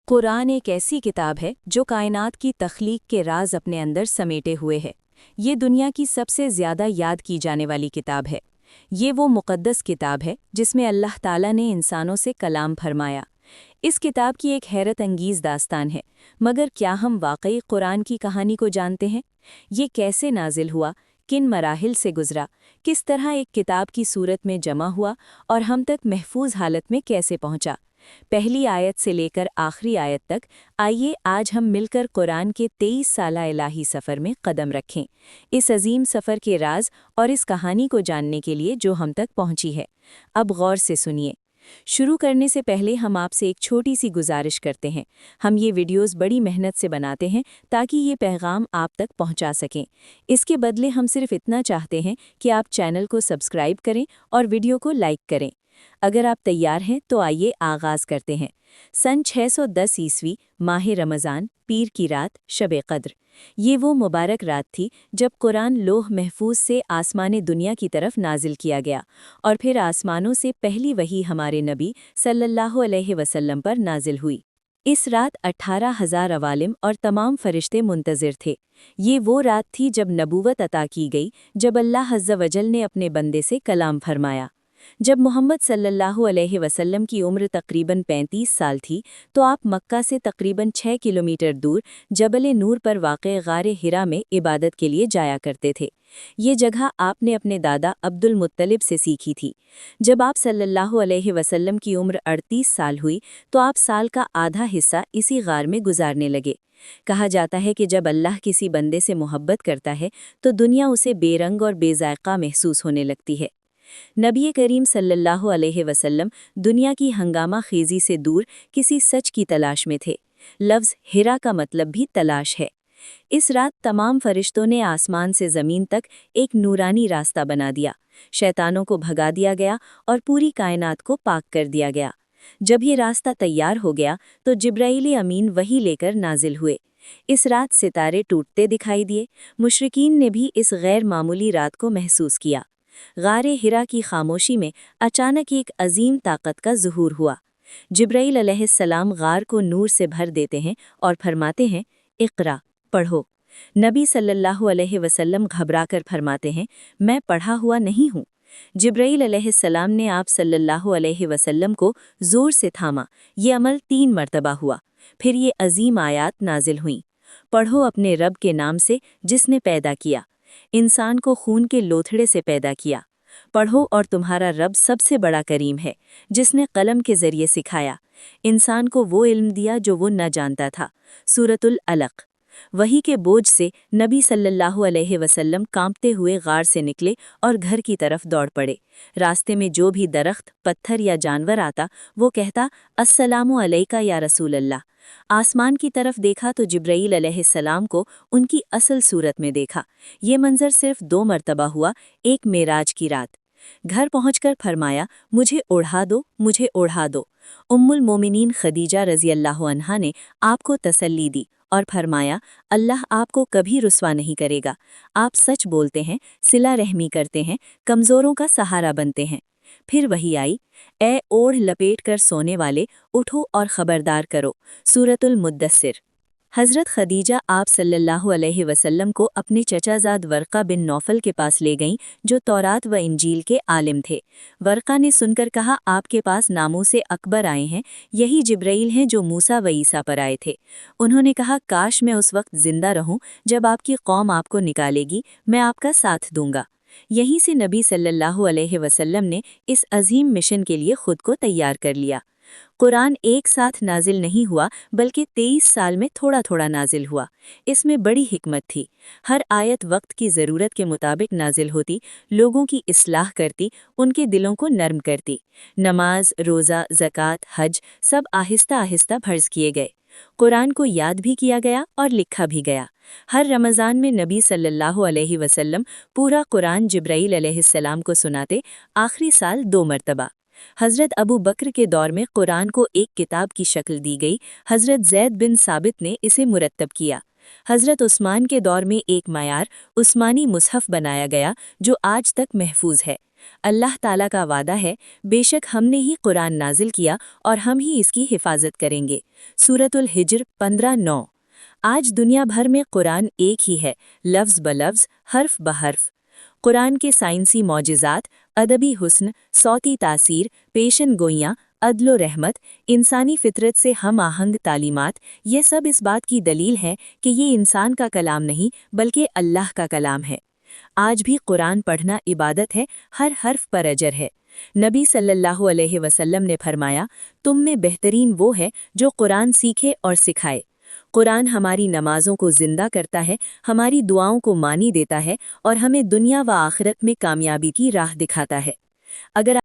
قرآن ایک ایسی کتاب ہے جو کائنات کی تخلیق کے راز اپنے اندر سمیٹے ہوئے ہے۔ یہ دنیا کی سب سے زیادہ یاد کی جانے والی کتاب ہے۔ یہ وہ مقدس کتاب ہے جس میں اللہ تعالیٰ نے انسانوں سے کلام فرمایا۔ اس کتاب کی ایک حیرت انگیز داستان ہے، مگر کیا ہم واقعی قرآن کی کہانی کو جانتے ہیں؟ یہ کیسے نازل ہوا، کن مراحل سے گزرا، کس طرح ایک کتاب کی صورت میں جمع ہوا اور ہم تک محفوظ حالت میں کیسے پہنچا؟ پہلی آیت سے لے کر آخری آیت تک آئیے آج ہم مل کر قرآن کے 23 سالہ الہی سفر میں قدم رکھیں، اس عظیم سفر کے راز اور اس کہانی کو جاننے کے لیے جو ہم تک پہنچی ہے۔ اب غور سے سنیے۔ شروع کرنے سے پہلے ہم آپ سے ایک چھوٹی سی گزارش کرتے ہیں۔ ہم یہ ویڈیوز بڑی محنت سے بناتے ہیں تاکہ یہ پیغام آپ تک پہنچا سکیں۔ اس کے بدلے ہم صرف اتنا چاہتے ہیں کہ آپ چینل کو سبسکرائب کریں اور ویڈیو کو لائک کریں۔ اگر آپ تیار ہیں تو آئیے آغاز کرتے ہیں۔ سن 610 عیسوی ماہ رمضان، پیر کی رات، شب قدر۔ یہ وہ مبارک رات تھی جب قرآن لوح محفوظ سے آسمان دنیا کی طرف نازل کیا گیا اور پھر آسمانوں سے پہلی وحی ہمارے نبی صلی اللہ علیہ وسلم پر نازل ہوئی۔ اس رات 18,000 عوالم اور تمام فرشتے منتظر تھے۔ یہ وہ رات تھی جب نبوت عطا کی گئی، جب اللہ عز و جل نے اپنے بندے سے کلام فرمایا۔ جب محمد صلی اللہ علیہ وسلم کی عمر تقریباً 35 سال تھی تو آپ مکہ سے تقریباً 6 کلومیٹر دور جبل نور پر واقع غار حرا میں عبادت کے لیے جایا کرتے تھے۔ یہ جگہ آپ نے اپنے دادا عبد المطلب سے سیکھی تھی۔ جب آپ صلی اللہ علیہ وسلم کی عمر 38 سال ہوئی تو آپ سال کا آدھا حصہ اسی غار میں گزارنے لگے۔ کہا جاتا ہے کہ جب اللہ کسی بندے سے محبت کرتا ہے تو دنیا اسے بے رنگ اور بے ذائقہ محسوس ہونے لگتی ہے۔ نبی کریم صلی اللہ علیہ وسلم دنیا کی ہنگامہ خیزی سے دور کسی سچ کی تلاش میں تھے۔ لفظ حرا کا مطلب بھی تلاش ہے۔ اس رات تمام فرشتوں نے آسمان سے زمین تک ایک نورانی راستہ بنا دیا، شیطانوں کو بھگا دیا گیا اور پوری کائنات کو پاک کر دیا گیا۔ جب یہ راستہ تیار ہو گیا تو جبرائیل امین وحی لے کر نازل ہوئے۔ اس رات ستارے ٹوٹتے دکھائی دیے۔ مشرکین نے بھی اس غیر معمولی رات کو محسوس کیا۔ غار حرا کی خاموشی میں اچانک ایک عظیم طاقت کا ظہور ہوا۔ جبرائیل علیہ السلام غار کو نور سے بھر دیتے ہیں اور فرماتے ہیں، اقرا، پڑھو۔ نبی صلی اللہ علیہ وسلم گھبرا کر فرماتے ہیں، میں پڑھا ہوا نہیں ہوں۔ جبرائیل علیہ السلام نے آپ صلی اللہ علیہ وسلم کو زور سے تھاما۔ یہ عمل 3 مرتبہ ہوا۔ پھر یہ عظیم آیات نازل ہوئیں، پڑھو اپنے رب کے نام سے جس نے پیدا کیا، انسان کو خون کے لوتھڑے سے پیدا کیا۔ پڑھو اور تمہارا رب سب سے بڑا کریم ہے جس نے قلم کے ذریعے سکھایا، انسان کو وہ علم دیا جو وہ نہ جانتا تھا۔ سورۃ العلق۔ وحی کے بوجھ سے نبی صلی اللہ علیہ وسلم کانپتے ہوئے غار سے نکلے اور گھر کی طرف دوڑ پڑے۔ راستے میں جو بھی درخت، پتھر یا جانور آتا وہ کہتا، السلام علیکہ یا رسول اللہ۔ آسمان کی طرف دیکھا تو جبرائیل علیہ السلام کو ان کی اصل صورت میں دیکھا۔ یہ منظر صرف 2 مرتبہ ہوا، ایک معراج کی رات۔ گھر پہنچ کر فرمایا، مجھے اوڑھا دو، مجھے اوڑھا دو۔ ام المومنین خدیجہ رضی اللہ عنہا نے آپ کو تسلی دی اور فرمایا، اللہ آپ کو کبھی رسوا نہیں کرے گا۔ آپ سچ بولتے ہیں، صلہ رحمی کرتے ہیں، کمزوروں کا سہارا بنتے ہیں۔ پھر وحی آئی، اے اوڑھ لپیٹ کر سونے والے، اٹھو اور خبردار کرو۔ سورۃ المدثر۔ حضرت خدیجہ آپ صلی اللہ علیہ وسلم کو اپنے چچا زاد ورقہ بن نوفل کے پاس لے گئیں جو تورات و انجیل کے عالم تھے۔ ورقہ نے سن کر کہا، آپ کے پاس ناموس اکبر آئے ہیں، یہی جبرائیل ہیں جو موسیٰ و عیسیٰ پر آئے تھے۔ انہوں نے کہا، کاش میں اس وقت زندہ رہوں جب آپ کی قوم آپ کو نکالے گی، میں آپ کا ساتھ دوں گا۔ یہیں سے نبی صلی اللہ علیہ وسلم نے اس عظیم مشن کے لیے خود کو تیار کر لیا۔ قرآن ایک ساتھ نازل نہیں ہوا بلکہ 23 سال میں تھوڑا تھوڑا نازل ہوا۔ اس میں بڑی حکمت تھی۔ ہر آیت وقت کی ضرورت کے مطابق نازل ہوتی، لوگوں کی اصلاح کرتی، ان کے دلوں کو نرم کرتی۔ نماز، روزہ، زکوٰۃ، حج سب آہستہ آہستہ فرض کیے گئے۔ قرآن کو یاد بھی کیا گیا اور لکھا بھی گیا۔ ہر رمضان میں نبی صلی اللہ علیہ وسلم پورا قرآن جبرائیل علیہ السلام کو سناتے، آخری سال 2 مرتبہ۔ حضرت ابو بکر کے دور میں قرآن کو ایک کتاب کی شکل دی گئی، حضرت زید بن ثابت نے اسے مرتب کیا۔ حضرت عثمان کے دور میں ایک معیار عثمانی مصحف بنایا گیا جو آج تک محفوظ ہے۔ اللہ تعالیٰ کا وعدہ ہے، بے شک ہم نے ہی قرآن نازل کیا اور ہم ہی اس کی حفاظت کریں گے۔ سورۃ الحجر 15:9۔ آج دنیا بھر میں قرآن ایک ہی ہے، لفظ بلفظ، حرف بحرف۔ قرآن کے سائنسی معجزات، ادبی حسن، صوتی تاثیر، پیشن گوئیاں، عدل و رحمت، انسانی فطرت سے ہم آہنگ تعلیمات، یہ سب اس بات کی دلیل ہے کہ یہ انسان کا کلام نہیں بلکہ اللہ کا کلام ہے۔ آج بھی قرآن پڑھنا عبادت ہے، ہر حرف پر اجر ہے۔ نبی صلی اللہ علیہ وسلم نے فرمایا، تم میں بہترین وہ ہے جو قرآن سیکھے اور سکھائے۔ قرآن ہماری نمازوں کو زندہ کرتا ہے، ہماری دعاؤں کو معنی دیتا ہے اور ہمیں دنیا و آخرت میں کامیابی کی راہ دکھاتا ہے۔ اگر